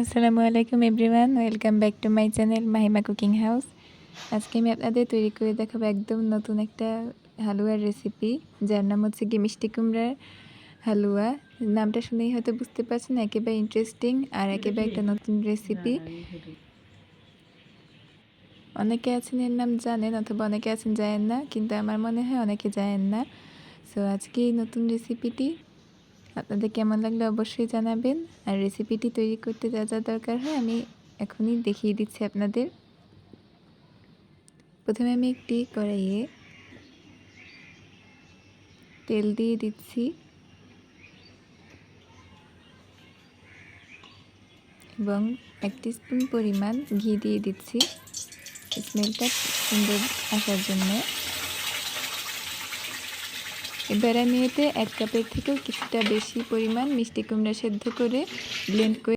আসসালামু আলাইকুম everyone, welcome back to my channel Mahima cooking house. আজকে আমি আপনাদের তৈরি করে দেখাবো একদম নতুন একটা হালুয়ার রেসিপি, যার নাম হচ্ছে কি মিষ্টি কুমড়ার হালুয়া। নামটা শুনেই হয়তো বুঝতে পারছেন, একেবারে ইন্টারেস্টিং আর একেবারে একটা নতুন রেসিপি। অনেকে আছেন এর নাম জানেন, অথবা অনেকে আছেন জানেন না, কিন্তু আমার মনে হয় অনেকে জানেন না। সো আজকে এই নতুন রেসিপিটি আপনাদের কেমন লাগলে অবশ্যই জানাবেন। আর রেসিপিটি তৈরি করতে যা যা দরকার হয় আমি এখনই দেখিয়ে দিচ্ছি আপনাদের। প্রথমে আমি একটি কড়াইয়ে তেল দিয়ে দিচ্ছি এবং 1 টিস্পুন পরিমাণ ঘি দিয়ে দিচ্ছি স্মেলটা সুন্দর আসার জন্য। এবার আমি এতে 1 কাপের থেকেও কিছুটা বেশি পরিমাণ মিষ্টি কুমড়া সেদ্ধ করে ব্লেন্ড করে